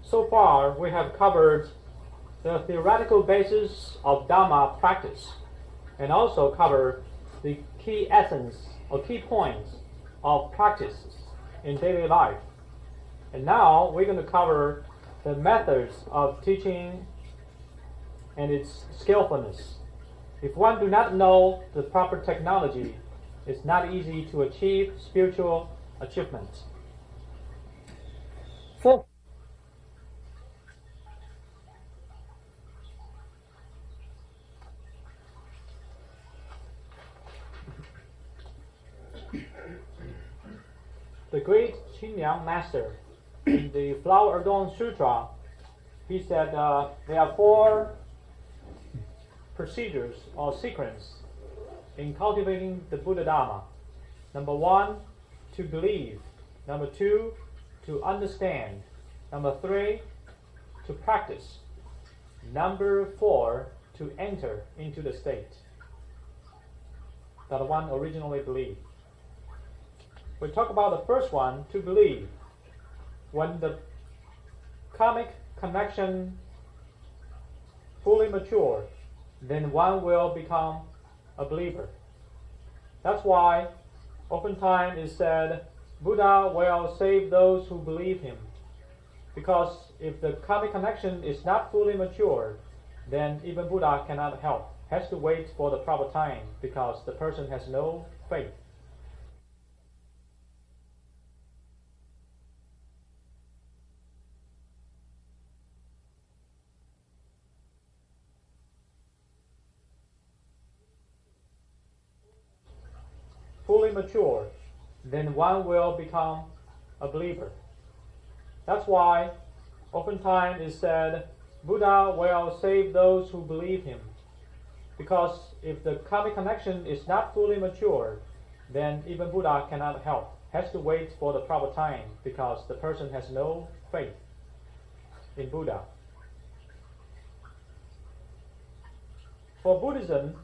So far, we have covered the theoretical basis of Dharma practice and also covered the key essence or key points of practices in daily life. And now we're going to cover the methods of teaching and its skillfulness. If one do not know the proper technology, it's not easy to achieve spiritual achievements. The great Qingyang master, in the Flower Adorned Sutra, he said there are 4 procedures or sequence in cultivating the Buddha Dharma. Number 1, to believe. Number 2, to understand. Number 3, to practice. Number 4, to enter into the state that one originally believed. We talk about the first one, to believe. When the karmic connection fully mature, then one will become a believer. That's why oftentimes it's said, Buddha will save those who believe him. Because if the karmic connection is not fully matured, then even Buddha cannot help. Has to wait for the proper time because the person has no faith. Fully mature, then one will become a believer. That's why oftentimes it's said, Buddha will save those who believe him. Because if the karmic connection is not fully matured, then even Buddha cannot help. Has to wait for the proper time because the person has no faith in Buddha. For Buddhism,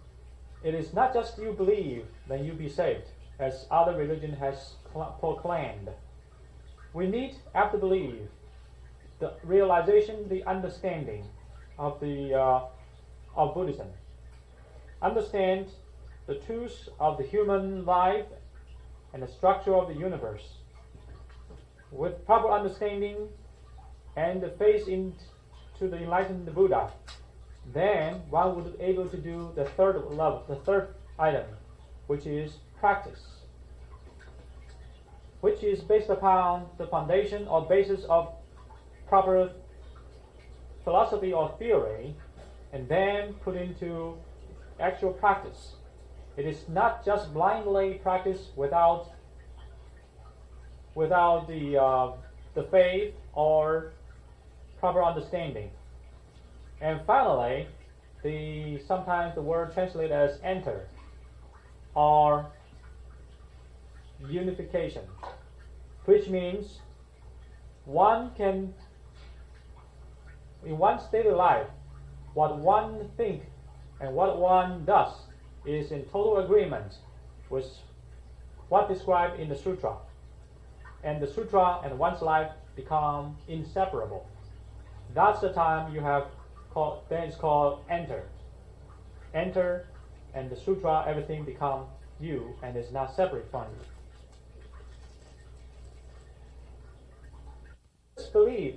it is not just you believe, then you be saved, as other religion has proclaimed. We need, after belief, the realization, the understanding of Buddhism. Understand the truth of the human life and the structure of the universe. With proper understanding and the faith into the enlightened Buddha, then one would be able to do the third item, which is practice, which is based upon the foundation or basis of proper philosophy or theory, and then put into actual practice. It is not just blindly practice without the faith or proper understanding. And finally, sometimes the word translated as enter or unification, which means one can, in one's daily life, what one thinks and what one does is in total agreement with what described in the sutra. And the sutra and one's life become inseparable. That's the time then it's called enter. Enter, and the sutra, everything become you and is not separate from you. This belief,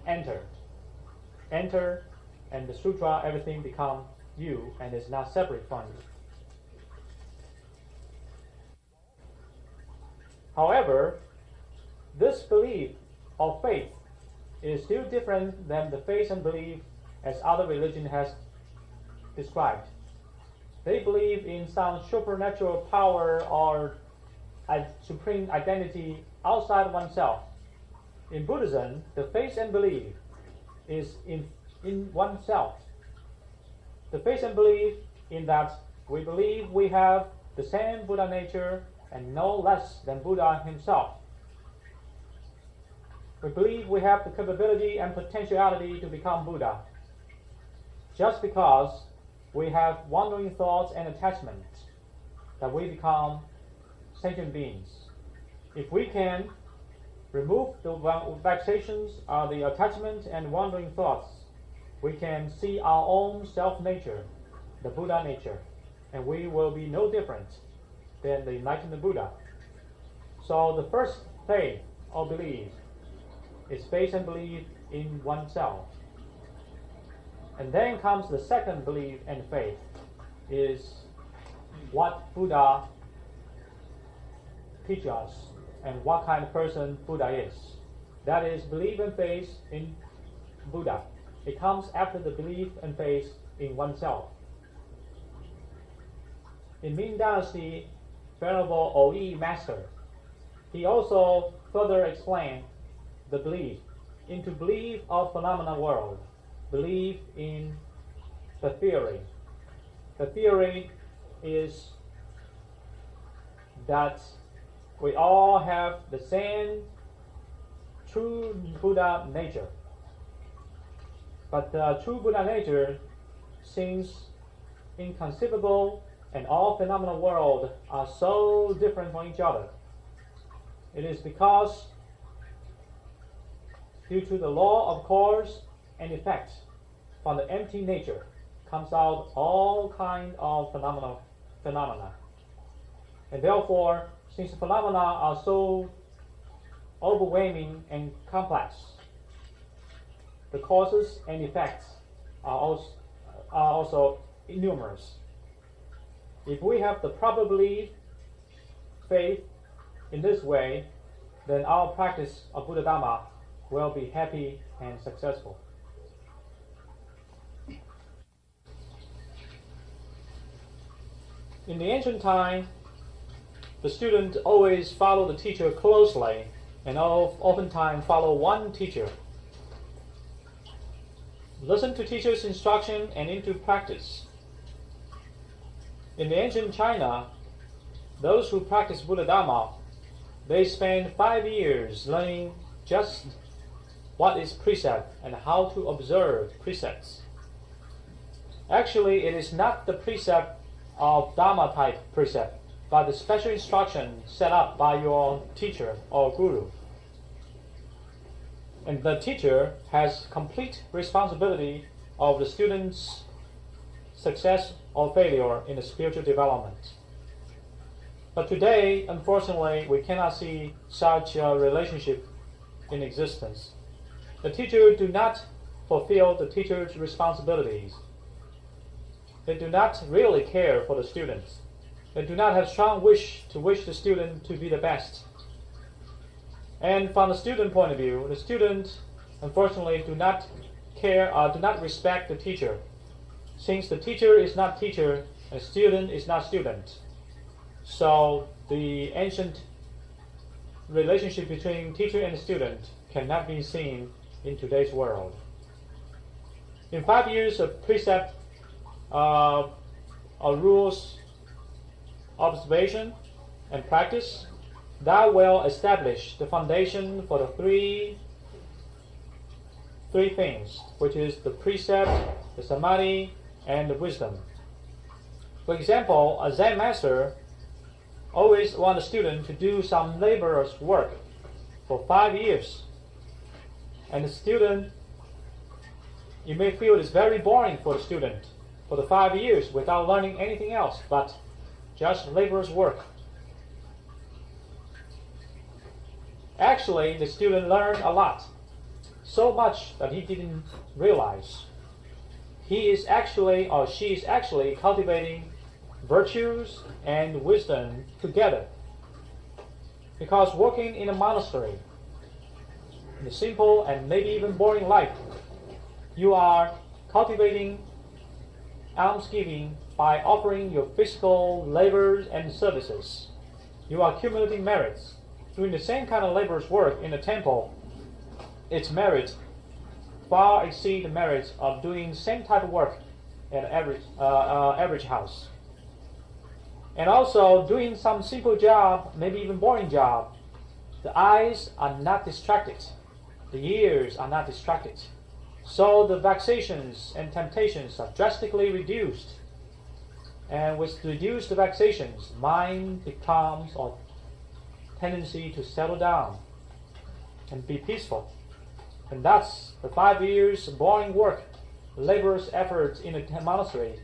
enter, and the sutra, everything become you and is not separate from you. However, this belief or faith is still different than the faith and belief as other religion has described. They believe in some supernatural power or a supreme identity outside oneself. In Buddhism, the faith and belief is in oneself. The faith and belief in that we believe we have the same Buddha nature and no less than Buddha himself. We believe we have the capability and potentiality to become Buddha. Just because we have wandering thoughts and attachments, that we become sentient beings. If we can remove the vexations, the attachment and wandering thoughts, we can see our own self-nature, the Buddha nature, and we will be no different than the enlightened Buddha. So the first faith or belief is faith and belief in oneself. And then comes the second belief and faith, is what Buddha teaches us and what kind of person Buddha is. That is belief and faith in Buddha. It comes after the belief and faith in oneself. In Ming Dynasty, Venerable O.E. Master, he also further explained the belief into belief of phenomena world, belief in the theory. The theory is that we all have the same true Buddha nature. But the true Buddha nature seems inconceivable, and all phenomena world are so different from each other. It is because due to the law of cause and effect, from the empty nature comes out all kind of phenomena. And therefore, since the phenomena are so overwhelming and complex, the causes and effects are also numerous. If we have the proper belief, faith in this way, then our practice of Buddha Dhamma will be happy and successful. In the ancient time, the student always follow the teacher closely and oftentimes follow one teacher. Listen to teacher's instruction and into practice. In the ancient China, those who practice Buddha Dhamma, they spend 5 years learning just what is precept and how to observe precepts. Actually, it is not the precept of Dhamma type precept, but the special instruction set up by your teacher or guru. And the teacher has complete responsibility of the student's success or failure in the spiritual development. But today, unfortunately, we cannot see such a relationship in existence. The teacher do not fulfill the teacher's responsibilities. They do not really care for the students. They do not have strong wish the student to be the best. And from the student point of view, the student unfortunately do not respect the teacher, since the teacher is not teacher and student is not student. So the ancient relationship between teacher and student cannot be seen in today's world. In 5 years of precept, rules, observation, and practice, that will establish the foundation for the three things, which is the precept, the samadhi, and the wisdom. For example, a Zen master always wants a student to do some laborious work for 5 years. And the student, you may feel it's very boring for the student for the 5 years without learning anything else but just laborious work. Actually, the student learned a lot, so much that he didn't realize. He is actually, or she is actually cultivating virtues and wisdom together. Because working in a monastery, in a simple and maybe even boring life, you are cultivating almsgiving by offering your physical labors and services. You are accumulating merits. Doing the same kind of laborious work in a temple, its merit far exceed the merits of doing the same type of work at an average house. And also doing some simple job, maybe even boring job, the eyes are not distracted, the ears are not distracted. So the vexations and temptations are drastically reduced. And with reduced vexations, mind becomes or tendency to settle down. and be peaceful. And that's the 5 years boring work, laborious efforts in a monastery.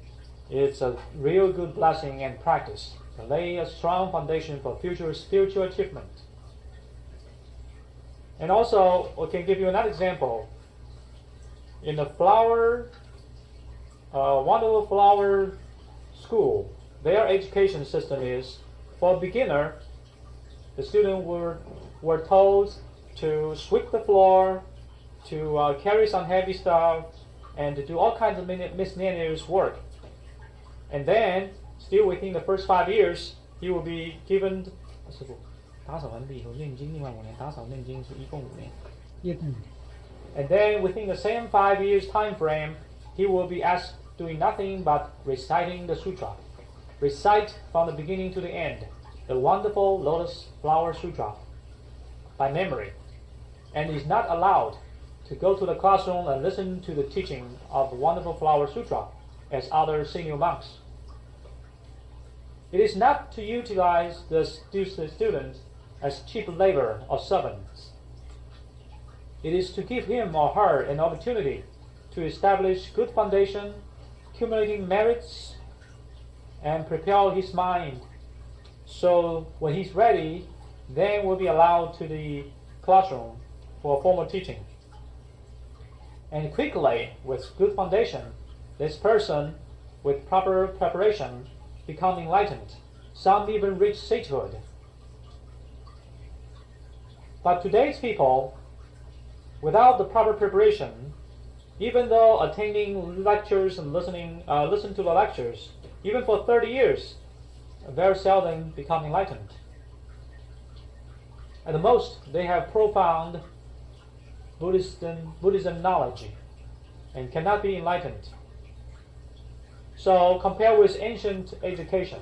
It's a real good blessing and practice to lay a strong foundation for future spiritual achievement. And also, I can give you another example. In the wonderful flower school, their education system is, for a beginner, the students were told to sweep the floor, to carry some heavy stuff, and to do all kinds of miscellaneous work. And then, still within the first 5 years, he will be given. 打扫完毕以后念经，另外5年打扫念经是一共5年。And then within the same 5 years time frame, he will be asked doing nothing but reciting the sutra. Recite from the beginning to the end the wonderful Lotus Flower Sutra by memory, and is not allowed to go to the classroom and listen to the teaching of the wonderful Flower Sutra as other senior monks. It is not to utilize the students as cheap labor or servants. It is to give him or her an opportunity to establish good foundation, accumulating merits, and prepare his mind. So when he's ready, then will be allowed to the classroom for formal teaching. And quickly, with good foundation, this person, with proper preparation, become enlightened. Some even reach sainthood. But today's people, without the proper preparation, even though attending lectures and listen to the lectures, even for 30 years, very seldom become enlightened. At the most, they have profound Buddhism knowledge and cannot be enlightened. So, compared with ancient education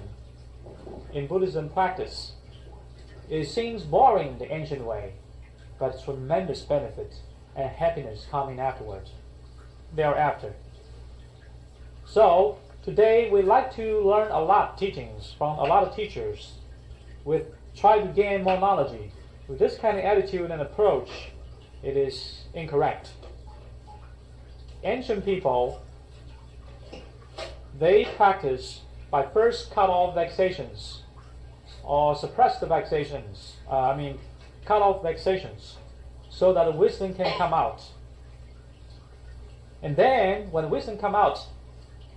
in Buddhism practice, it seems boring the ancient way, but tremendous benefit and happiness coming thereafter. So, today we'd like to learn a lot of teachings from a lot of teachers, try to gain more knowledge. With this kind of attitude and approach, it is incorrect. Ancient people, they practice by first cut off vexations or suppress the vexations. Cut off vexations so that the wisdom can come out. And then, when wisdom come out,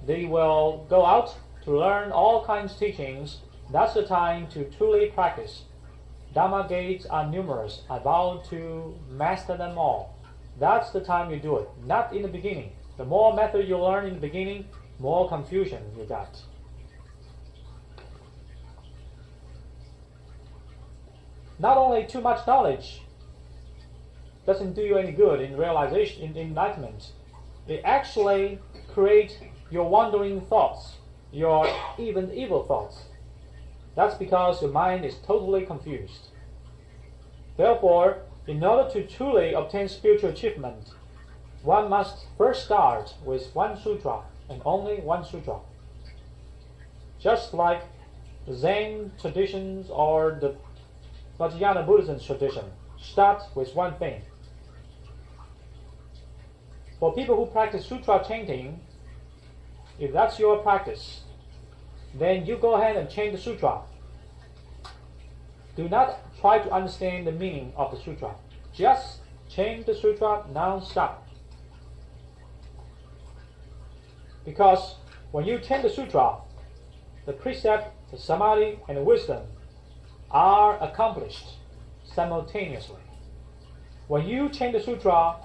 they will go out to learn all kinds of teachings. That's the time to truly practice. Dhamma gates are numerous. I vow to master them all. That's the time you do it, not in the beginning. The more method you learn in the beginning, more confusion you got. Not only too much knowledge doesn't do you any good in realization, in enlightenment. It actually creates your wandering thoughts, your even evil thoughts. That's because your mind is totally confused. Therefore, in order to truly obtain spiritual achievement, one must first start with one sutra and only one sutra. Just like the Zen traditions or the Vajrayana Buddhism tradition, start with one thing. For people who practice sutra chanting, if that's your practice, then you go ahead and chant the sutra. Do not try to understand the meaning of the sutra. Just chant the sutra non-stop. Because when you chant the sutra, the precept, the samadhi, and the wisdom are accomplished simultaneously. When you chant the sutra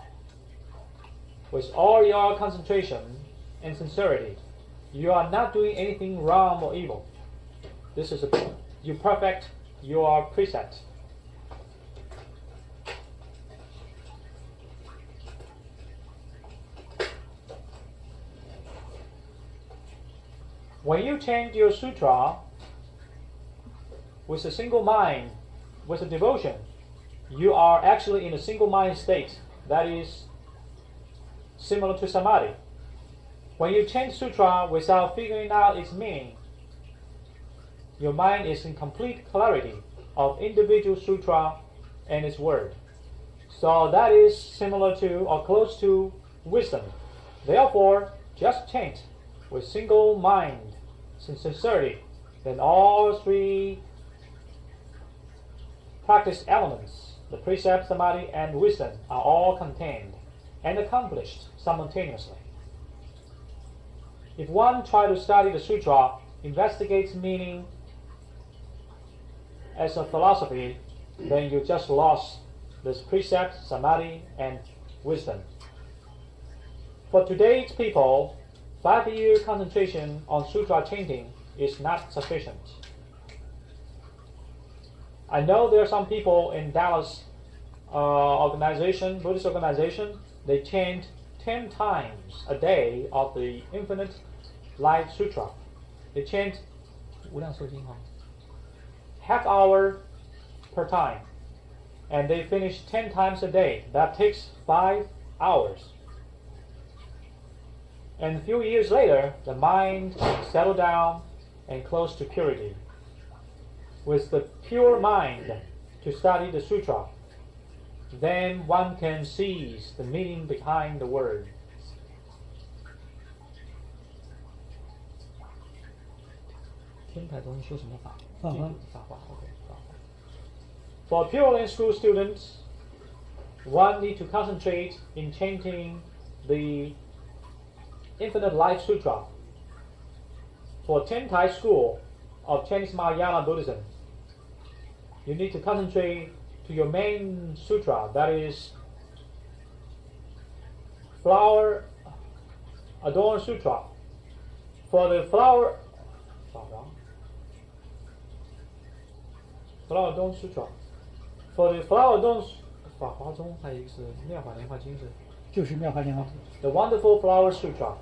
with all your concentration and sincerity, you are not doing anything wrong or evil. You perfect your precept. When you chant your sutra with a single mind, with a devotion, you are actually in a single mind state that is similar to samadhi. When you chant sutra without figuring out its meaning, your mind is in complete clarity of individual sutra and its word. So that is similar to or close to wisdom. Therefore, just chant with single mind, sincerity, then all three practice elements, the precept, samadhi, and wisdom, are all contained and accomplished simultaneously. If one tries to study the sutra, investigates meaning as a philosophy, then you just lost this precept, samadhi, and wisdom. For today's people, 5-year concentration on sutra chanting is not sufficient. I know there are some people in Dallas Buddhist organization, they chant 10 times a day of the Infinite Life Sutra. They chant half hour per time, and they finish 10 times a day. That takes 5 hours. And a few years later, the mind settled down and close to purity. With the pure mind to study the sutra, then one can seize the meaning behind the word. For Pure Land School students, one need to concentrate in chanting the Infinite Life Sutra. For Tentai School of Chinese Mahayana Buddhism, you need to concentrate to your main sutra, that is Flower Adorned Sutra. For the Flower Adorned Sutra, for the Flower Adorned the Wonderful Flower Sutra.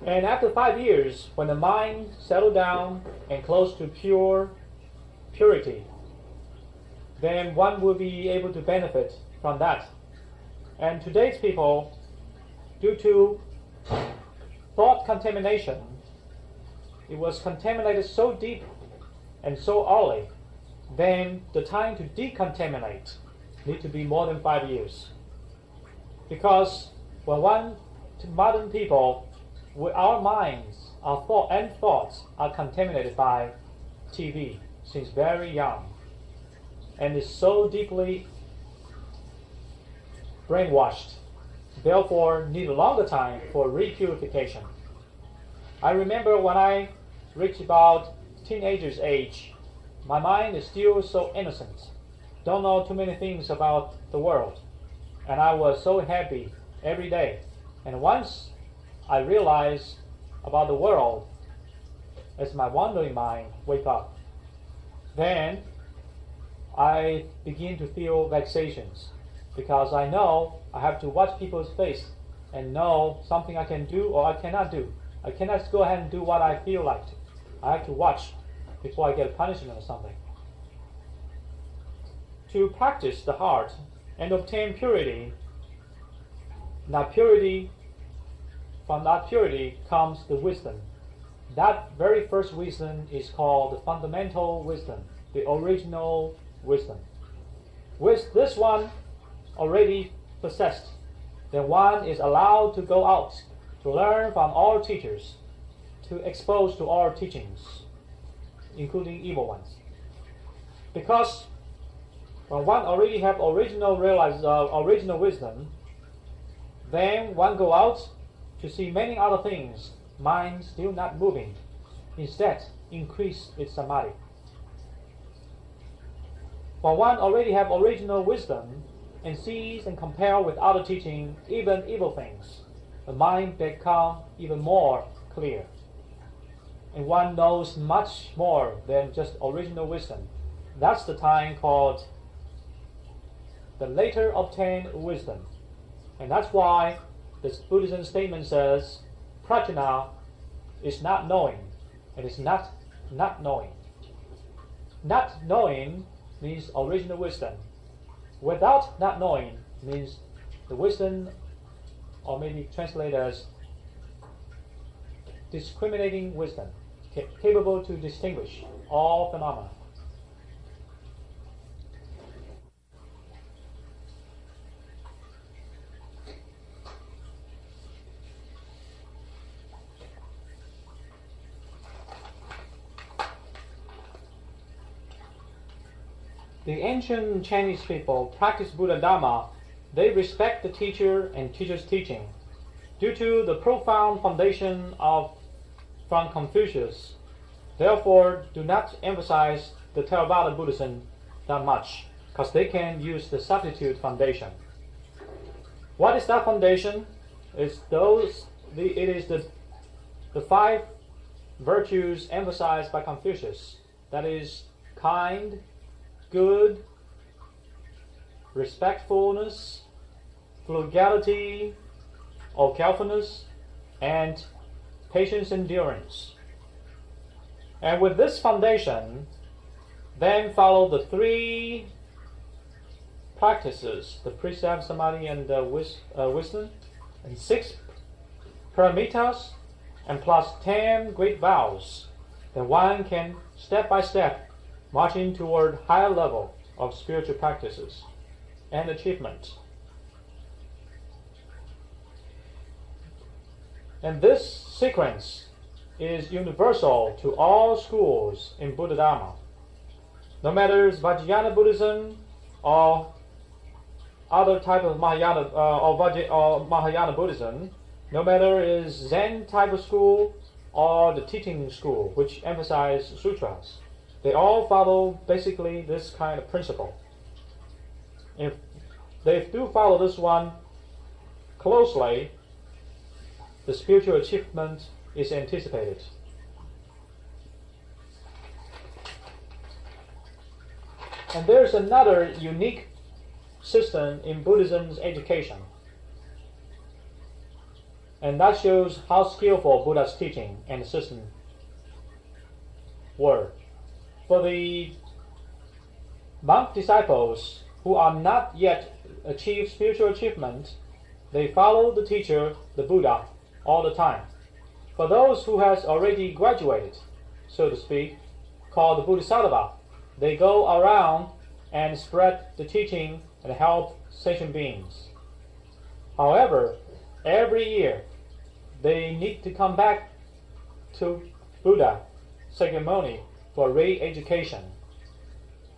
And after 5 years, when the mind settled down and close to purity, then one will be able to benefit from that. And today's people, due to thought contamination, it was contaminated so deep and so early, then the time to decontaminate need to be more than 5 years. Because when modern people, with our minds, our thoughts are contaminated by TV since very young, and is so deeply brainwashed, therefore need a longer time for repurification. I remember when I reached about teenager's age, my mind is still so innocent, don't know too many things about the world, and I was so happy every day. And once I realized about the world, as my wandering mind wake up, then I begin to feel vexations, because I know I have to watch people's face and know something I can do or I cannot do. I cannot go ahead and do what I feel like to. I have to watch before I get a punishment or something. To practice the heart and obtain purity, from that purity comes the wisdom. That very first wisdom is called the fundamental wisdom, the original wisdom. With this one already possessed, then one is allowed to go out to learn from all teachers, to expose to all teachings, including evil ones. Because when one already have original wisdom, then one go out to see many other things, mind still not moving. Instead, increase its samadhi. When one already have original wisdom and sees and compare with other teaching, even evil things, the mind become even more clear. And one knows much more than just original wisdom. That's the time called the later obtained wisdom. And that's why this Buddhism statement says, prajna is not knowing, and it's not knowing. Not knowing means original wisdom. Without not knowing means the wisdom, or maybe translated as discriminating wisdom, capable to distinguish all phenomena. the ancient Chinese people practice Buddha Dharma, they respect the teacher and teacher's teaching. Due to the profound foundation from Confucius, therefore do not emphasize the Theravada Buddhism that much, because they can use the substitute foundation. What is that foundation? It is the 5 virtues emphasized by Confucius. That is kind, good, respectfulness, frugality or carefulness, and patience, endurance. And with this foundation, then follow the 3 practices, the precept, samadhi, and wisdom, and 6 paramitas, and plus 10 great vows. Then one can step by step marching toward higher level of spiritual practices and achievement. And this sequence is universal to all schools in Buddha Dharma. No matter it's Vajrayana Buddhism or other type of Mahayana or Mahayana Buddhism, no matter is Zen type of school or the teaching school, which emphasize sutras, they all follow basically this kind of principle. If they do follow this one closely, the spiritual achievement is anticipated. And there's another unique system in Buddhism's education. And that shows how skillful Buddha's teaching and system were. For the monk disciples who are not yet achieved spiritual achievement, they follow the teacher, the Buddha, all the time. For those who has already graduated, so to speak, called the Bodhisattva, they go around and spread the teaching and help sentient beings. However, every year they need to come back to Buddha ceremony for re-education.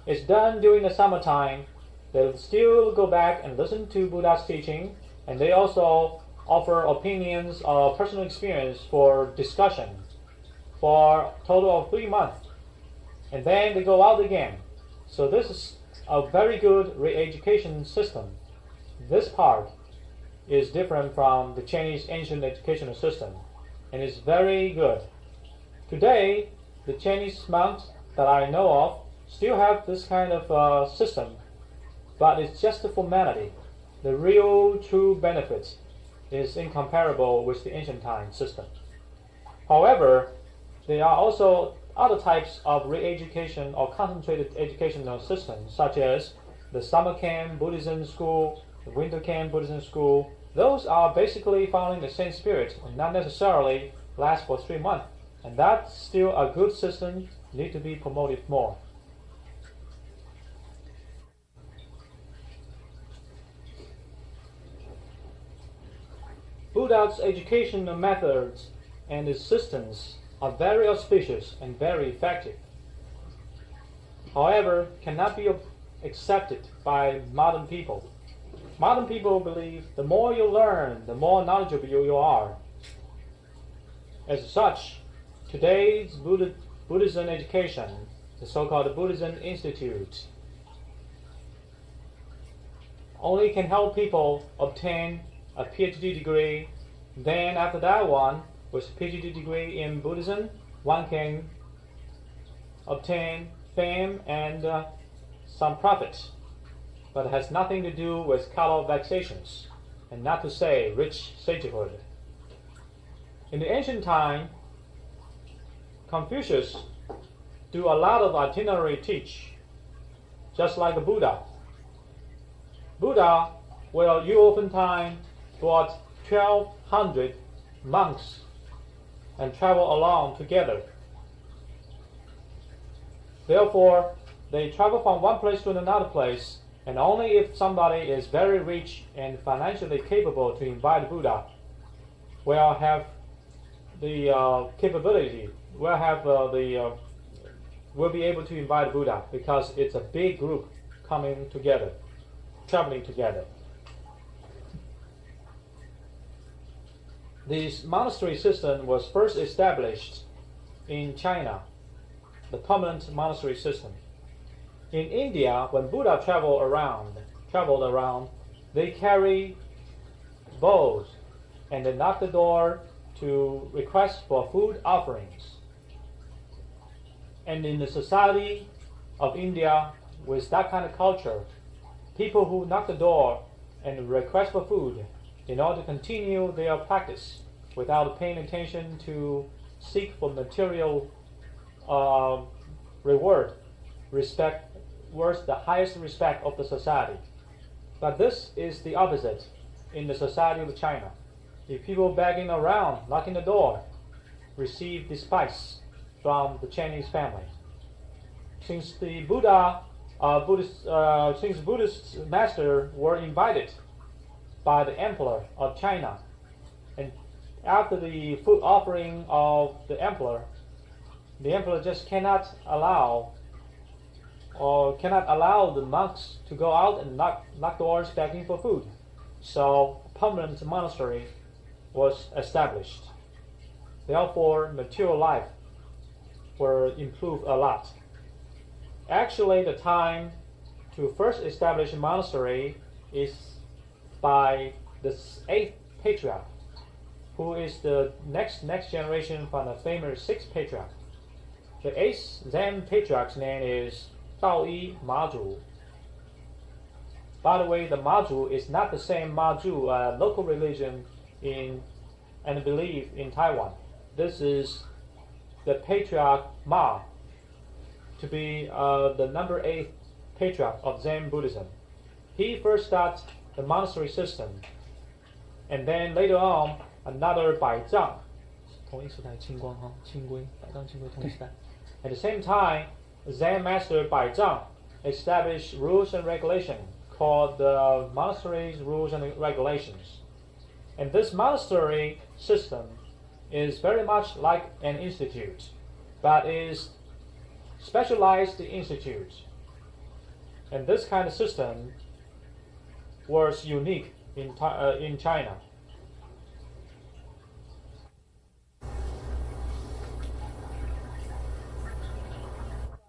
It's done during the summertime. They'll still go back and listen to Buddha's teaching, and they also offer opinions or personal experience for discussion for a total of 3 months. And then they go out again. So this is a very good re-education system. This part is different from the Chinese ancient educational system, and is very good. Today, the Chinese monks that I know of still have this kind of system, but it's just a formality. The real true benefit is incomparable with the ancient time system. However, there are also other types of re-education or concentrated educational systems, such as the summer camp Buddhism school, the winter camp Buddhism school. Those are basically following the same spirit and not necessarily last for 3 months. And that's still a good system, need to be promoted more. Buddha's educational methods and his systems are very auspicious and very effective. However, cannot be accepted by modern people. Modern people believe the more you learn, the more knowledgeable you are. As such, today's Buddhism education, the so-called Buddhism Institute, only can help people obtain a PhD degree. Then after that one, with a PhD degree in Buddhism, one can obtain fame and some profit. But it has nothing to do with color vexations, and not to say rich sagehood. In the ancient time, Confucius do a lot of itinerary teach, just like a Buddha. Buddha, well, you oftentimes brought 1,200 monks and travel along together. Therefore, they travel from one place to another place, and only if somebody is very rich and financially capable to invite Buddha will have the capability, will be able to invite Buddha, because it's a big group coming together, traveling together. This monastery system was first established in China, the permanent monastery system. In India, when Buddha traveled around, they carry bowls and they knock the door to request for food offerings. And in the society of India, with that kind of culture, people who knock the door and request for food in order to continue their practice without paying attention to seek for material reward, respect, worth the highest respect of the society. But this is the opposite in the society of China. If people begging around, knocking the door, receive despise from the Chinese family. Since the Buddhist masters were invited by the emperor of China, and after the food offering of the emperor just cannot allow the monks to go out and knock doors begging for food. So a permanent monastery was established. Therefore, material life were improved a lot. Actually, the time to first establish a monastery is by the 8th patriarch, who is the next generation from the famous 6th patriarch. The 8th Zen patriarch's name is Daoyi Mazhu. By the way, the Mazhu is not the same Mazhu, local religion and belief in Taiwan. This is the patriarch Ma, to be the number 8th patriarch of Zen Buddhism. He first started the monastery system, and then later on another Bai Zhang. At the same time, Zen master Bai Zhang established rules and regulations called the monastery's rules and regulations. And this monastery system is very much like an institute, but is specialized institute. And this kind of system was unique in China.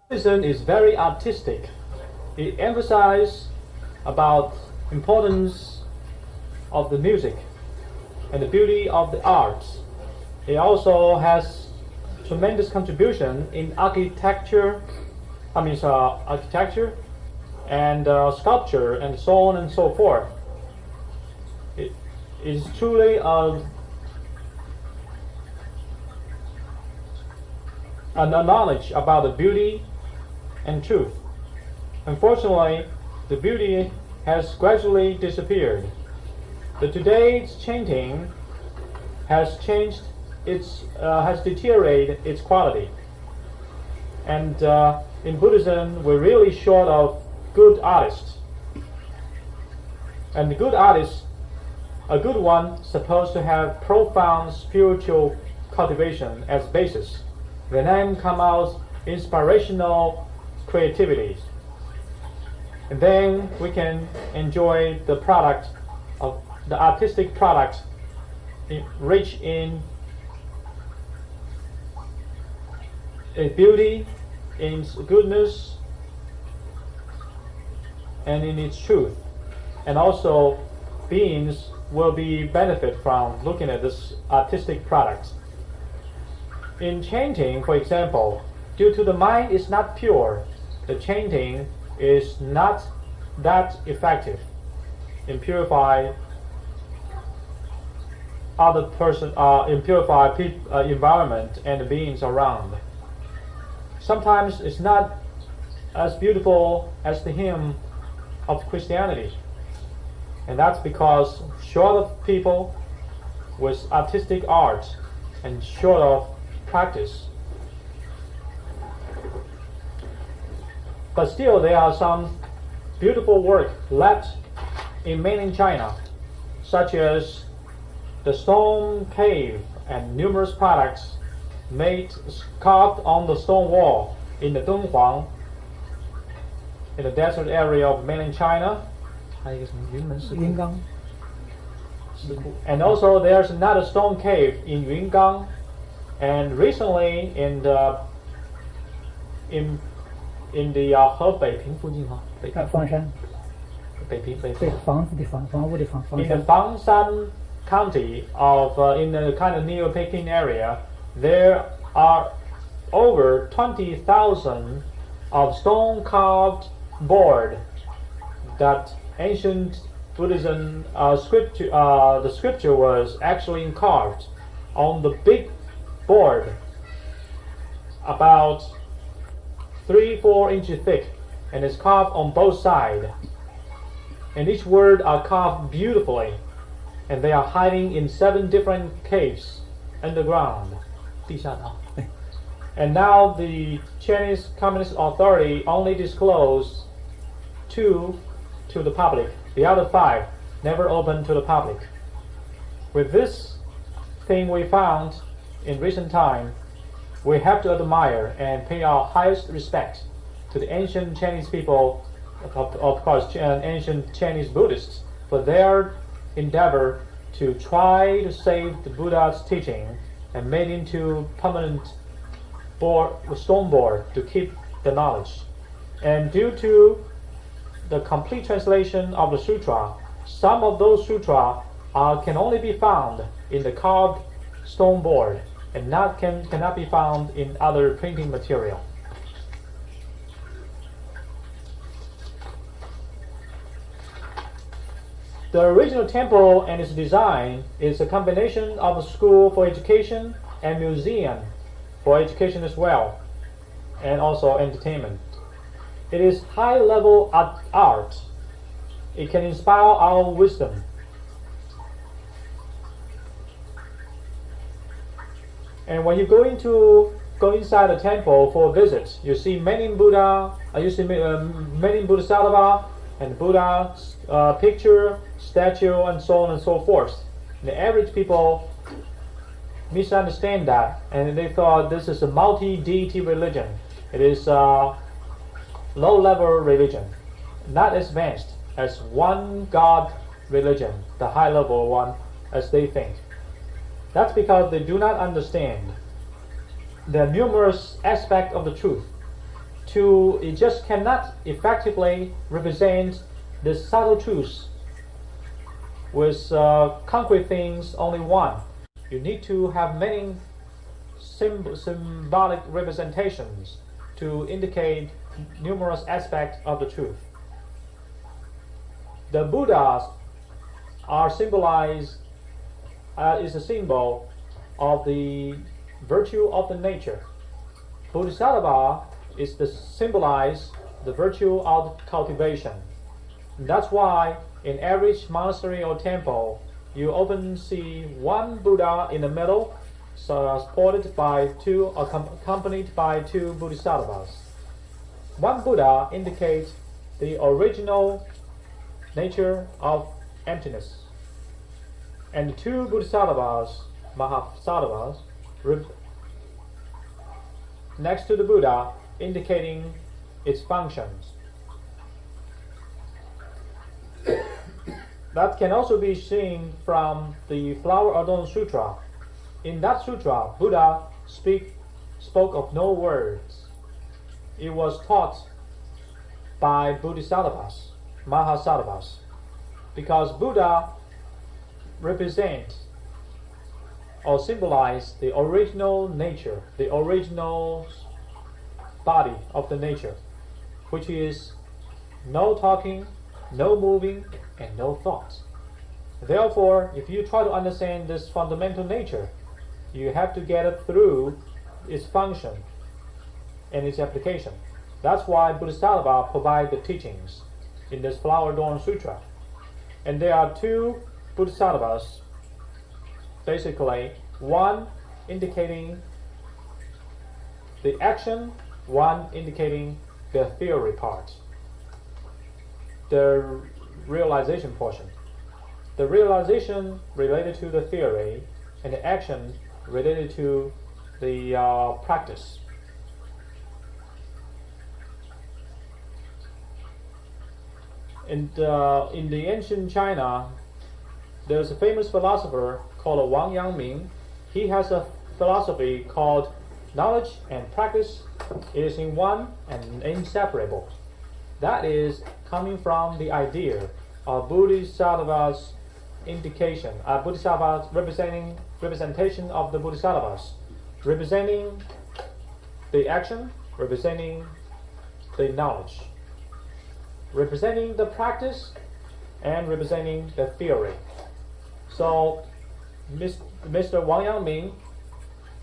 Buddhism is very artistic. It emphasizes about importance of the music and the beauty of the arts. It also has tremendous contribution in architecture and sculpture and so on and so forth. It is truly a knowledge about the beauty and truth. Unfortunately, the beauty has gradually disappeared. Today's chanting has deteriorated its quality. And in Buddhism, we're really short of good artists. And the good artist, a good one, supposed to have profound spiritual cultivation as basis. Then come out inspirational creativity. And then we can enjoy the product of the artistic product rich in beauty, in goodness, and in its truth. And also beings will be benefit from looking at this artistic product. In chanting, for example, due to the mind is not pure, the chanting is not that effective in purify environment and the beings around. Sometimes it's not as beautiful as the hymn of Christianity, and that's because short of people with artistic art and short of practice. But still, there are some beautiful work left in mainland China, such as the stone cave and numerous products carved on the stone wall in the Dunhuang. in the desert area of mainland China. 还有一个什么云门石窟。云冈 And also there's another stone cave in Yungang. And recently in the 河北平附近哈，北平房山北平房子的房屋的房 In the 山 Fangshan County of in the kind of near Peking area, there are over 20,000 of stone carved board that ancient Buddhism scripture the scripture was actually carved on the big board about 3-4 inches thick, and it's carved on both sides. And each word are carved beautifully, and they are hiding in 7 different caves underground. 地下道。 And now the Chinese Communist Authority only disclosed 2 to the public. The other 5 never opened to the public. With this thing we found in recent time, we have to admire and pay our highest respect to the ancient Chinese people, of course, ancient Chinese Buddhists, for their endeavor to try to save the Buddha's teaching and made into permanent stone board to keep the knowledge. And due to the complete translation of the sutra, some of those sutra can only be found in the carved stone board and cannot be found in other printing material. The original temple and its design is a combination of a school for education and museum for education as well, and also entertainment. It is high-level art. It can inspire our wisdom. And when you go inside the temple for a visit, you see many Buddha, many Bodhisattva and Buddha picture, statue, and so on and so forth. The average people misunderstand that, and they thought this is a multi-deity religion. It is a low-level religion, not as advanced as one God religion, the high-level one, as they think. That's because they do not understand the numerous aspects of the truth. It just cannot effectively represent the subtle truths with concrete things only one. You need to have many symbolic representations to indicate numerous aspects of the truth. The Buddhas are symbolized is a symbol of the virtue of the nature. Bodhisattva is to symbolize the virtue of cultivation. And that's why in every monastery or temple, you often see one Buddha in the middle, supported by accompanied by 2 Bodhisattvas. One Buddha indicates the original nature of emptiness, and 2 Bodhisattvas, Mahasattvas, next to the Buddha, indicating its functions. That can also be seen from the Flower Adorned Sutra. In that sutra, Buddha spoke of no words. It was taught by Bodhisattvas, Mahasattvas, because Buddha represent or symbolize the original nature, the original body of the nature, which is no talking, no moving, and no thoughts. Therefore, if you try to understand this fundamental nature, you have to get it through its function and its application. That's why Bodhisattva provide the teachings in this Flower Adorned Sutra. And there are 2 Bodhisattvas, basically, one indicating the action, one indicating the theory part, the realization portion. The realization related to the theory, and the action related to the practice. in the ancient China, there's a famous philosopher called Wang Yangming. He has a philosophy called knowledge and practice is in one and inseparable. That is coming from the idea of Bodhisattva's indication, Bodhisattva's representation of the Bodhisattvas, representing the action, representing the knowledge, representing the practice, and representing the theory. So Mr. Wang Yangming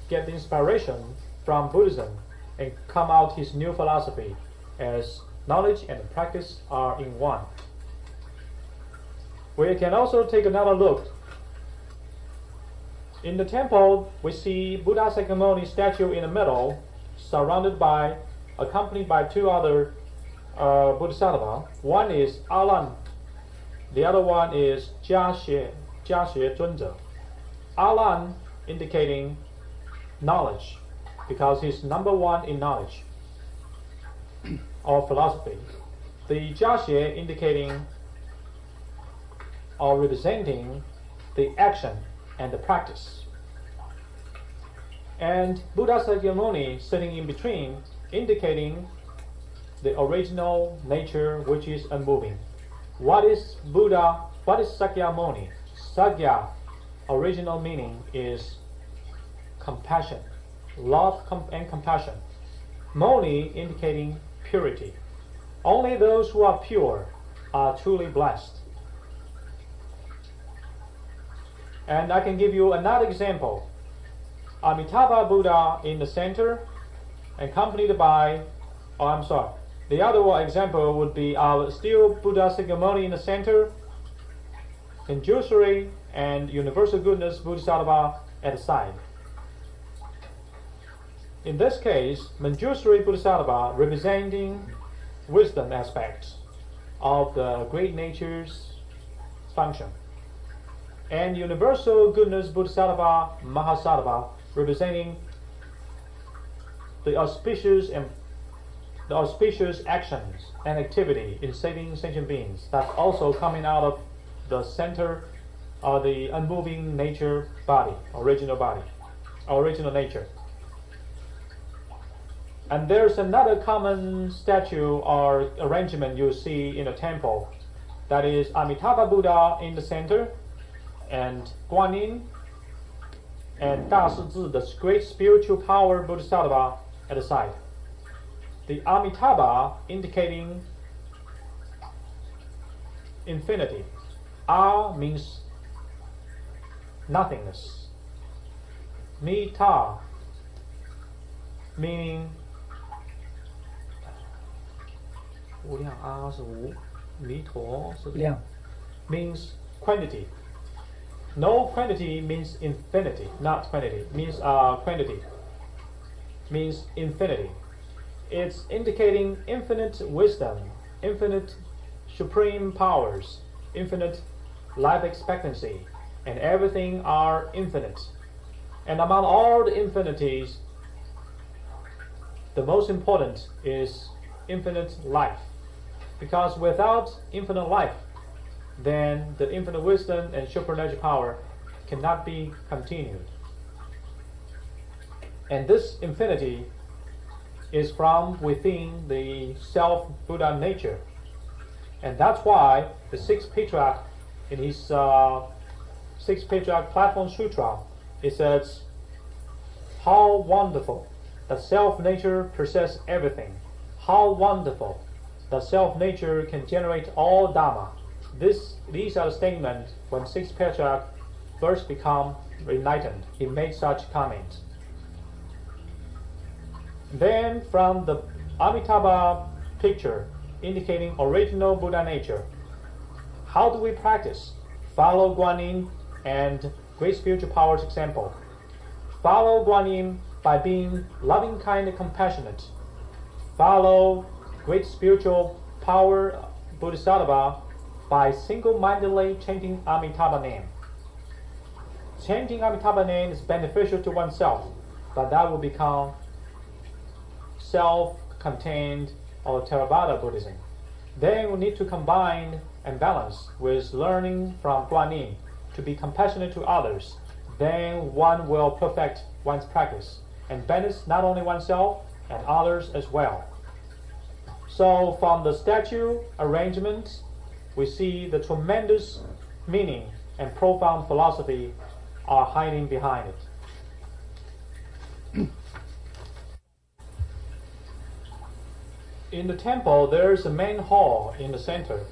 get the inspiration from Buddhism and come out his new philosophy as knowledge and practice are in one. We can also take another look. In the temple, we see Buddha Sakyamuni statue in the middle, accompanied by two other Bodhisattva. One is Alan, the other one is Jiaxue Zunze. Alan indicating knowledge, because he's number one in knowledge or philosophy. The Jiaxue indicating or representing the action and the practice. And Buddha Sakyamuni sitting in between, indicating the original nature which is unmoving. What is Buddha? What is Sakyamuni? Sakya, original meaning is compassion, love and compassion. Moni indicating purity. Only those who are pure are truly blessed. And I can give you another example. Amitabha Buddha in the center, accompanied by, the other example would be still Buddha Sakyamuni in the center, Manjushri and Universal Goodness Bodhisattva at the side. In this case, Manjushri Bodhisattva representing wisdom aspects of the great nature's function, and Universal Goodness Bodhisattva Mahasattva representing the auspicious actions and activity in saving sentient beings. That's also coming out of the center of the unmoving nature body, original nature. And there's another common statue or arrangement you see in a temple. That is Amitabha Buddha in the center, and Guanyin and Da Si Zi, the great spiritual power Bodhisattva, at the side. The Amitabha indicating infinity. A means nothingness. Mita meaning 无量阿是无，弥陀是量 means quantity. No quantity means infinity, not quantity. Means quantity means infinity. It's indicating infinite wisdom, infinite supreme powers, infinite life expectancy, and everything are infinite. And among all the infinities, the most important is infinite life. Because without infinite life, then the infinite wisdom and supernatural power cannot be continued. And this infinity is from within the self-Buddha nature. And that's why the sixth patriarch, in his sixth patriarch platform sutra, it says, how wonderful that self-nature possesses everything. How wonderful that self-nature can generate all Dharma. These are the statements when sixth patriarch first become enlightened. He made such comments. Then from the Amitabha picture indicating original Buddha nature, how do we practice? Follow Guanyin and great spiritual powers example. Follow Guanyin by being loving, kind, and compassionate. Follow great spiritual power Bodhisattva by single-mindedly chanting Amitabha name. Chanting Amitabha name is beneficial to oneself, but that will become self-contained or Theravada Buddhism. then we need to combine and balance with learning from Guanyin to be compassionate to others. Then one will perfect one's practice and benefit not only oneself and others as well. So from the statue arrangement, we see the tremendous meaning and profound philosophy are hiding behind it. In the temple, there is a main hall in the center.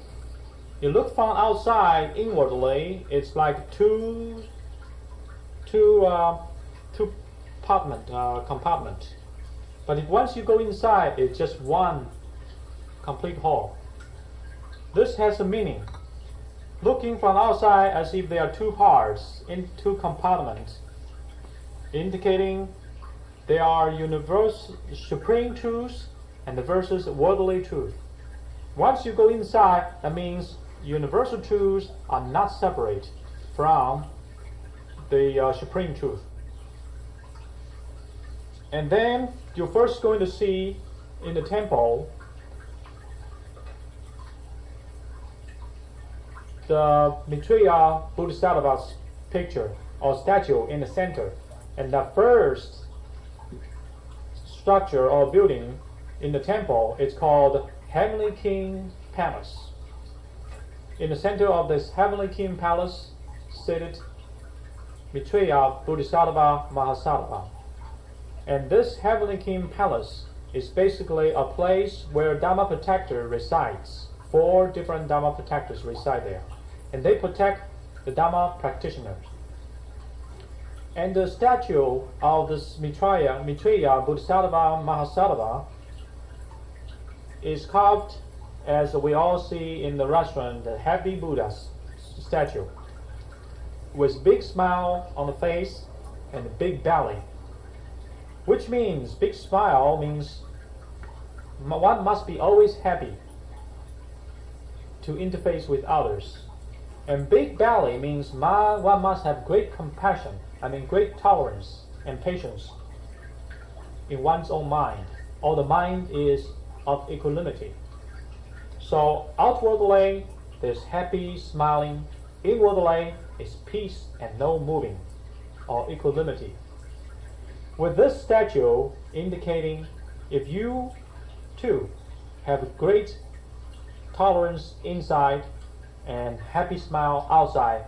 You look from outside inwardly, it's like two compartment. But once you go inside, it's just one complete hall. This has a meaning. Looking from outside as if there are two parts in two compartments, indicating there are universal supreme truths and versus worldly truth. Once you go inside, that means universal truths are not separate from the supreme truth. And then you're first going to see in the temple the Maitreya Bodhisattva's picture or statue in the center. And the first structure or building in the temple is called Heavenly King Palace. In the center of this Heavenly King Palace seated Maitreya Bodhisattva Mahasattva. And this Heavenly King Palace is basically a place where Dharma Protector resides. 4 different Dharma Protectors reside there. And they protect the Dharma practitioners. And the statue of this Maitreya Bodhisattva Mahasattva is carved, as we all see in the restaurant, the Happy Buddha statue, with big smile on the face and a big belly. Which means, big smile means one must be always happy to interface with others. And big belly means one must have great compassion, great tolerance and patience in one's own mind, or the mind is of equanimity. So outwardly, there's happy, smiling. Inwardly, is peace and no moving, or equanimity. With this statue indicating if you too have great tolerance inside and happy smile outside,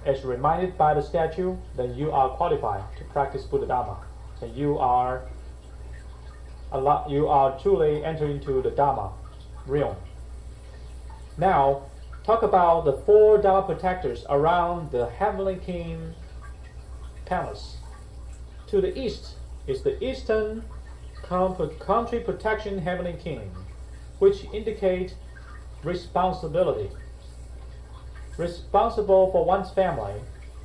as reminded by the statue, then you are qualified to practice Buddha Dharma. And you are truly entering into the Dharma realm. Now, talk about the 4 Dharma protectors around the Heavenly King Palace. To the east is the Eastern Country Protection Heavenly King, which indicate responsibility. Responsible for one's family,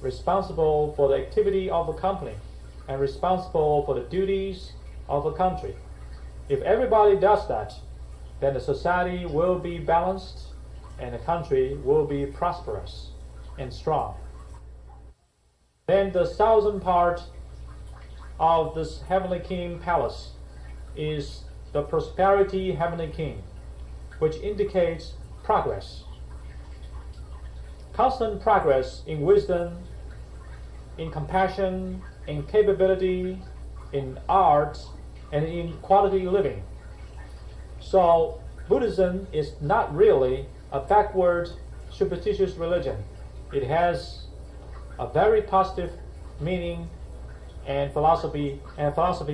responsible for the activity of a company, and responsible for the duties of a country. If everybody does that, then the society will be balanced and the country will be prosperous and strong. Then the southern part of this Heavenly King Palace is the Prosperity Heavenly King, which indicates progress. Constant progress in wisdom, in compassion, in capability, in art, and in quality living. So Buddhism is not really a backward, superstitious religion. It has a very positive meaning and philosophy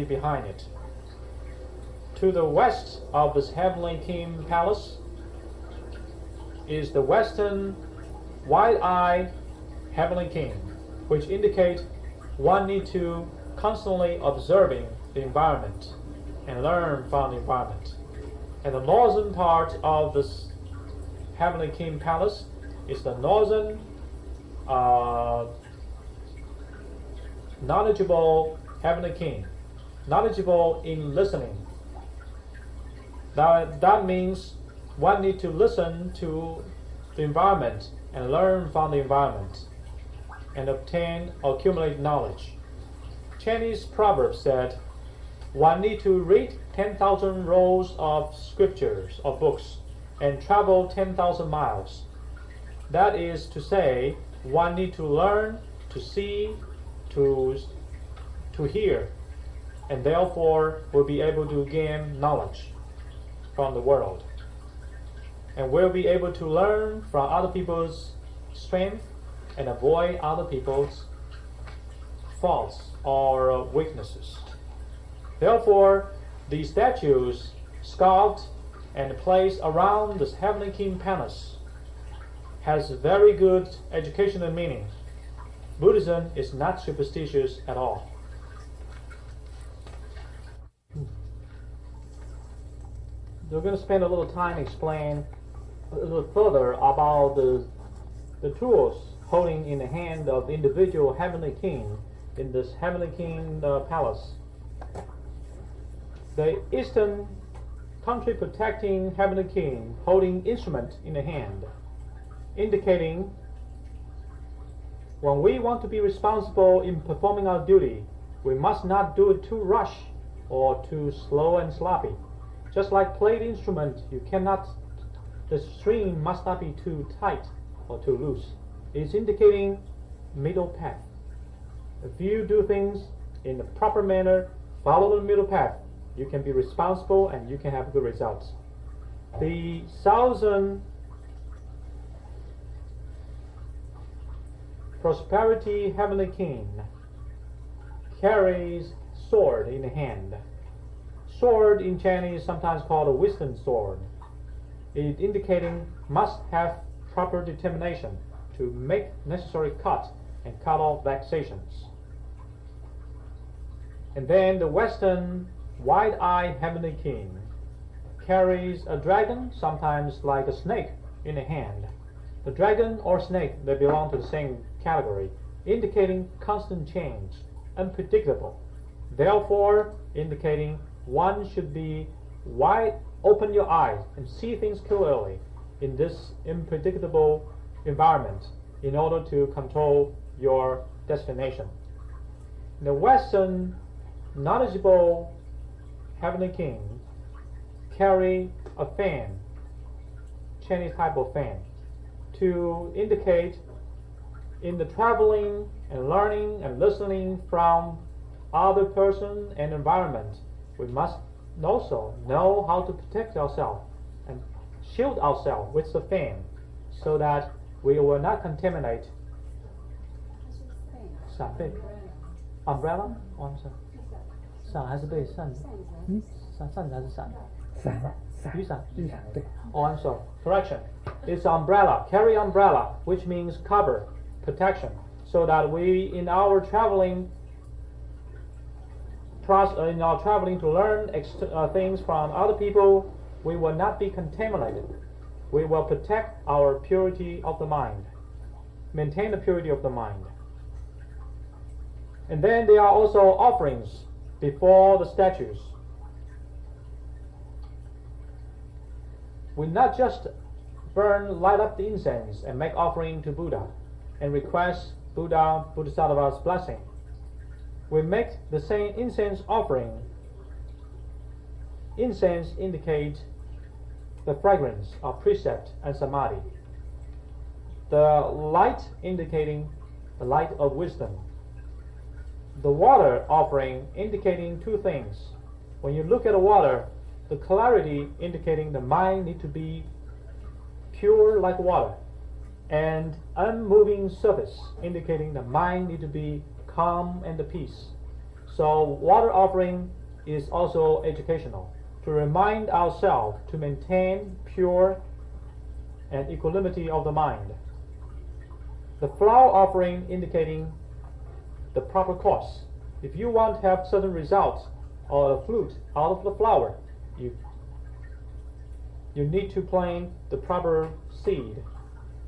behind it. To the west of this Heavenly King Palace is the Western Wide-Eyed Heavenly King, which indicate one need to constantly observing the environment and learn from the environment. And the northern part of this Heavenly King Palace is the northern knowledgeable Heavenly King, knowledgeable in listening. Now that means one need to listen to the environment and learn from the environment and accumulate knowledge. Chinese proverb said, one need to read 10,000 rolls of scriptures or books and travel 10,000 miles. That is to say, one need to learn, to see, to hear, and therefore will be able to gain knowledge from the world, and will be able to learn from other people's strength and avoid other people's faults or weaknesses. Therefore, the statues sculpted and placed around the Heavenly King Palace has very good educational meaning. Buddhism is not superstitious at all. We're going to spend a little time explain a little further about the tools holding in the hand of individual Heavenly King in this Heavenly King Palace. The Eastern country protecting Heavenly King holding instrument in the hand, indicating when we want to be responsible in performing our duty, we must not do it too rush or too slow and sloppy. Just like played instrument, the string must not be too tight or too loose. It's indicating middle path. If you do things in the proper manner, follow the middle path, you can be responsible and you can have good results. The Southern Prosperity Heavenly King carries sword in the hand. Sword in Chinese is sometimes called a wisdom sword. It indicating must have proper determination to make necessary cut and cut off vexations. And then the Western wide-eyed Heavenly King carries a dragon, sometimes like a snake, in the hand. The dragon or snake, they belong to the same category, indicating constant change, unpredictable. Therefore, indicating one should be wide, open your eyes and see things clearly in this unpredictable environment in order to control your destination. The Western knowledgeable Heavenly King carry a fan, Chinese type of fan, to indicate in the traveling and learning and listening from other person and environment, we must also know how to protect ourselves and shield ourselves with the fan so that we will not contaminate. 伞被 umbrella? Oh, I'm sorry. 伞还是被扇子？扇子还是伞？雨伞。对。Oh, I'm sorry. Correction. It's umbrella. Carry umbrella, which means cover, protection, so that we in our traveling to learn things from other people, we will not be contaminated. We will protect our purity of the mind, maintain the purity of the mind. And then there are also offerings before the statues. We not just light up the incense and make offering to Buddha and request Bodhisattva's blessing. We make the same incense offering. Incense indicates the fragrance of precept and samadhi. The light indicating the light of wisdom. The water offering indicating two things. When you look at the water, the clarity indicating the mind need to be pure like water, and unmoving surface indicating the mind need to be calm and the peace. So water offering is also educational, to remind ourselves to maintain pure and equanimity of the mind. The flower offering indicating the proper course. If you want to have certain results or a fruit out of the flower, you need to plant the proper seed,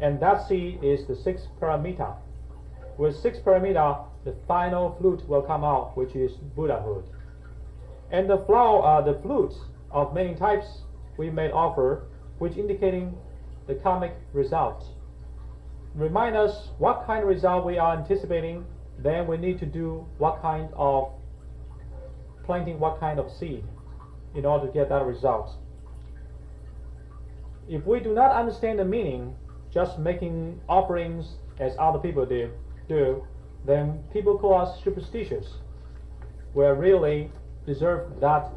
and that seed is the 6 paramita. With 6 paramita, the final fruit will come out, which is Buddhahood. And the fruits of many types we may offer, which indicating the karmic result. Remind us what kind of result we are anticipating, then we need to do what kind of planting, what kind of seed in order to get that result. If we do not understand the meaning, just making offerings as other people do, then people call us superstitious. We really deserve that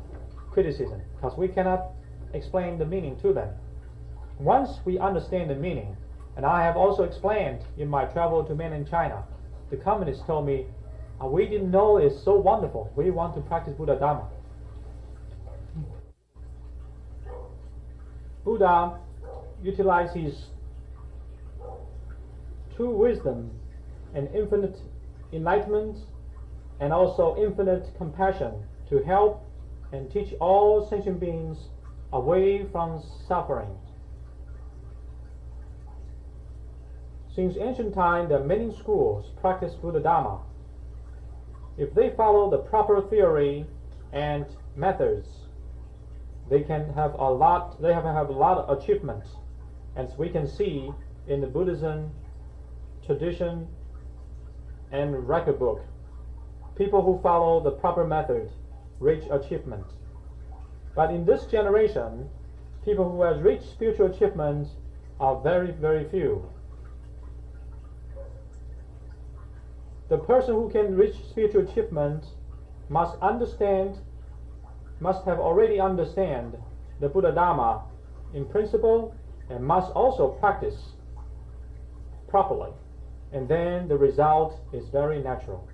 criticism because we cannot explain the meaning to them. Once we understand the meaning, and I have also explained in my travel to mainland China, the communists told me, we didn't know it's so wonderful. We want to practice Buddha Dharma. Buddha utilized his true wisdom and infinite enlightenment and also infinite compassion to help and teach all sentient beings away from suffering. Since ancient time, there are many schools practice Buddha Dharma. If they follow the proper theory and methods, they can have a lot. They have a lot of achievements, as we can see in the Buddhism tradition and record book. People who follow the proper method reach achievement. But in this generation, people who have reached spiritual achievement are very, very few. The person who can reach spiritual achievement must have already understand the Buddha Dharma in principle and must also practice properly. And then the result is very natural.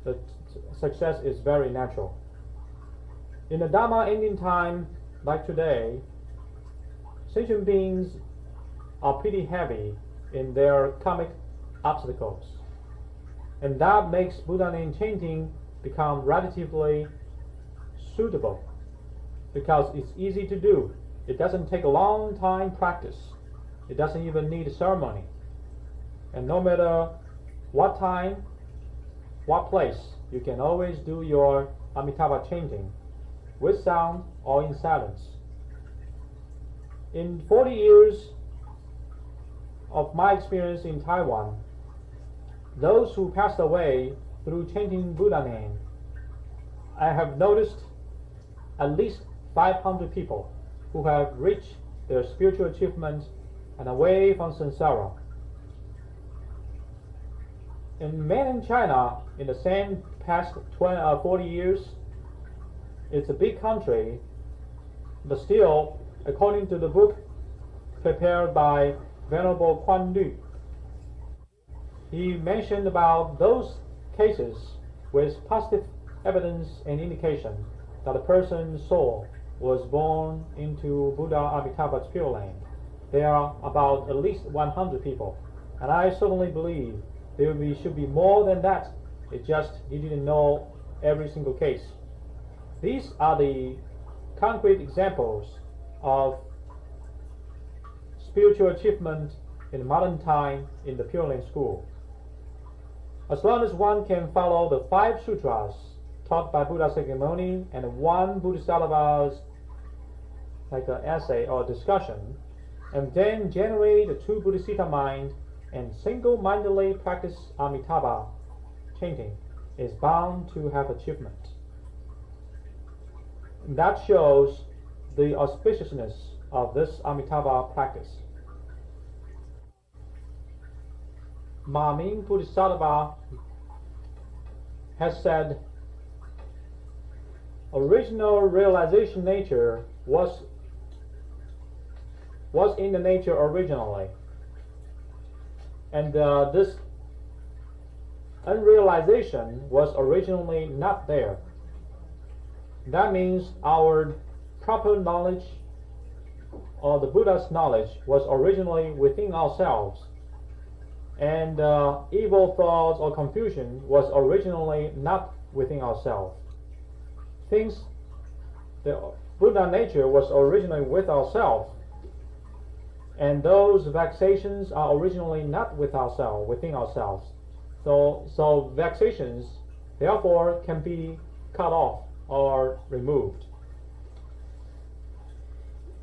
The success is very natural. In the Dharma ending time, like today, sentient beings are pretty heavy in their karmic obstacles. And that makes Buddha name chanting become relatively suitable because it's easy to do. It doesn't take a long time practice. It doesn't even need a ceremony. And no matter what time, what place, you can always do your Amitabha chanting with sound or in silence. In 40 years of my experience in Taiwan, those who passed away through chanting Buddha name, I have noticed at least 500 people who have reached their spiritual achievement and away from samsara. In mainland China, in the same past 40 years, it's a big country, but still, according to the book prepared by Venerable Kuan Lu, he mentioned about those cases with positive evidence and indication that a person's soul was born into Buddha Amitabha's Pure Land. There are about at least 100 people, and I certainly believe there should be more than that. It just you didn't know every single case. These are the concrete examples of spiritual achievement in modern time in the Pure Land school. As long as one can follow the 5 sutras taught by Buddha Sakyamuni and one Bodhisattva's like an essay or discussion, and then generate a true Bodhisattva mind and single-mindedly practice Amitabha chanting, is bound to have achievement. And that shows the auspiciousness of this Amitabha practice. Ma Ming Bodhisattva has said, original realization nature was in the nature originally, and this unrealization was originally not there. That means our proper knowledge, or the Buddha's knowledge, was originally within ourselves, and evil thoughts or confusion was originally not within ourselves. Things, the Buddha nature was originally with ourselves, and those vexations are originally not with ourselves, within ourselves. So vexations, therefore, can be cut off or removed.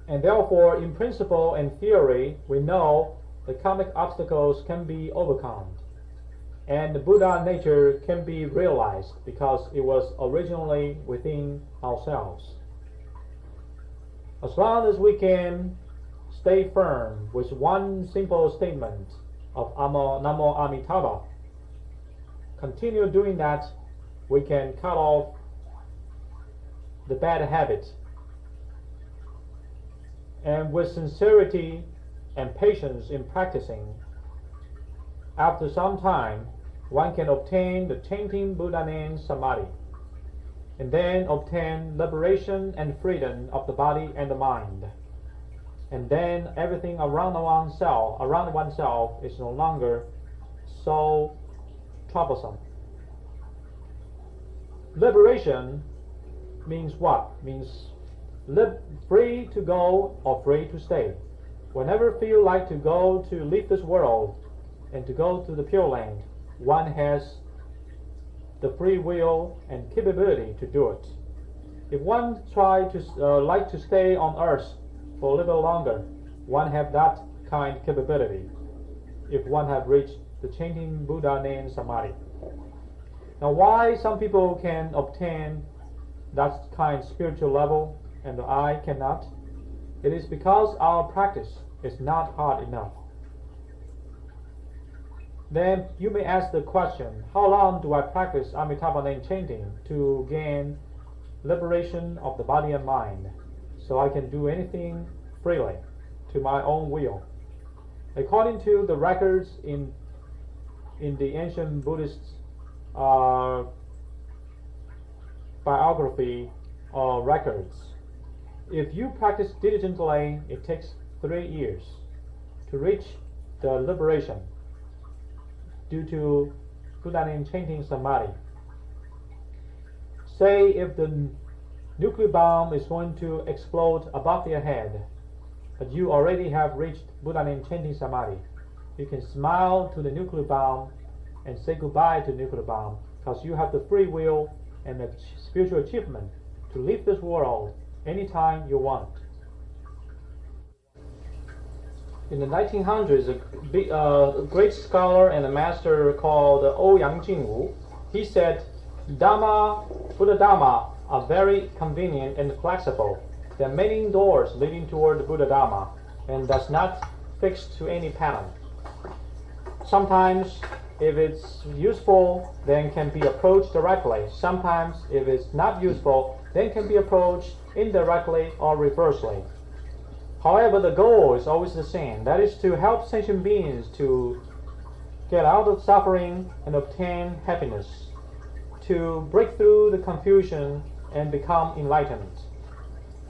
And therefore, in principle and theory, we know the karmic obstacles can be overcome, and the Buddha nature can be realized because it was originally within ourselves. As long as we can stay firm with one simple statement of Namo Amitabha. Continue doing that, we can cut off the bad habit. And with sincerity and patience in practicing, after some time, one can obtain the chanting Buddha name Samadhi, and then obtain liberation and freedom of the body and the mind. And then everything around oneself is no longer so troublesome. Liberation means what? Means free to go or free to stay. Whenever feel like to leave this world and to go to the Pure Land, one has the free will and capability to do it. If one try to like to stay on earth for a little longer, one have that kind of capability if one have reached the chanting Buddha name Samadhi. Now, why some people can obtain that kind of spiritual level and I cannot? It is because our practice is not hard enough. Then you may ask the question, how long do I practice Amitabha name chanting to gain liberation of the body and mind, so I can do anything freely to my own will? According to the records in the ancient Buddhist biography or records, if you practice diligently, it takes 3 years to reach the liberation due to Buddha name chanting Samadhi. Say if the nuclear bomb is going to explode above your head, but you already have reached Buddha name chanting Samadhi, you can smile to the nuclear bomb and say goodbye to nuclear bomb, because you have the free will and the spiritual achievement to leave this world anytime you want. In the 1900s, a great scholar and a master called Ouyang Jingwu, he said, Buddha Dharma are very convenient and flexible. There are many doors leading toward the Buddha Dharma, and that's not fixed to any pattern. Sometimes, if it's useful, then can be approached directly. Sometimes, if it's not useful, then can be approached indirectly or reversely. However, the goal is always the same. That is to help sentient beings to get out of suffering and obtain happiness, to break through the confusion and become enlightened.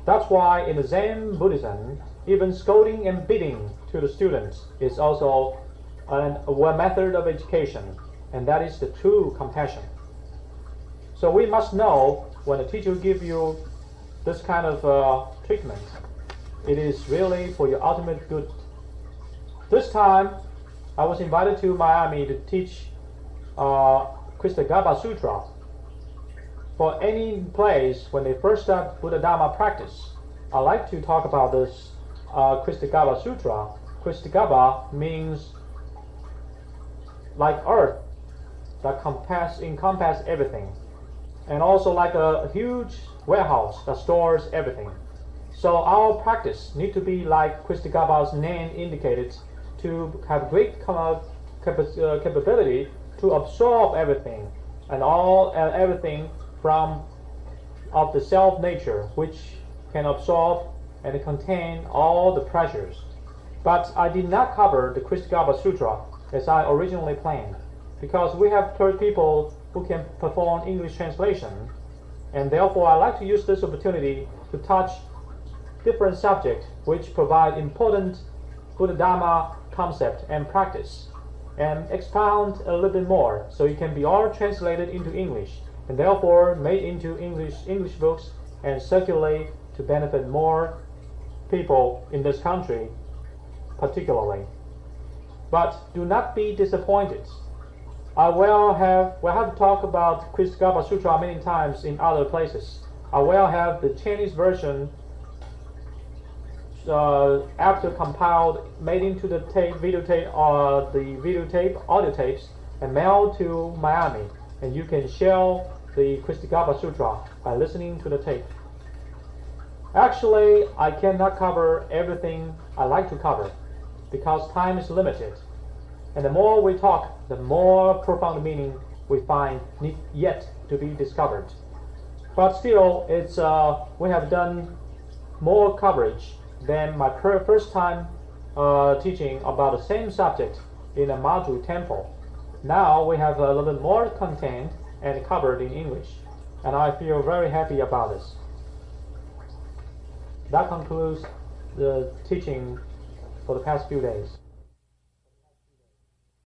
That's why in the Zen Buddhism, even scolding and beating to the students is also a method of education, and that is the true compassion. So we must know when a teacher gives you this kind of treatment, it is really for your ultimate good. This time, I was invited to Miami to teach Kristagarbha Sutra. For any place when they first start Buddha Dharma practice, I like to talk about this Kristagarbha Sutra. Kristagarbha means like earth that encompass everything, and also like a huge warehouse that stores everything. So our practice need to be like Kristagarbha's name indicated, to have great capability to absorb everything and everything from of the self nature, which can absorb and contain all the pleasures. But I did not cover the Kristagarbha Sutra as I originally planned, because we have people who can perform English translation, and therefore I like to use this opportunity to touch different subjects which provide important Buddha Dharma concept and practice, and expound a little bit more, so it can be all translated into English, and therefore made into English books and circulate to benefit more people in this country particularly. But do not be disappointed. I will have talked about Kristagarbha Sutra many times in other places. I will have the Chinese version after compiled, made into the audio tapes, and mailed to Miami, and you can share the Kristagarbha Sutra by listening to the tape. Actually, I cannot cover everything I like to cover because time is limited. And the more we talk, the more profound meaning we find need yet to be discovered. But still, we have done more coverage than my first time teaching about the same subject in a Maju temple. Now we have a little bit more content and covered in English, and I feel very happy about this. That concludes the teaching for the past few days.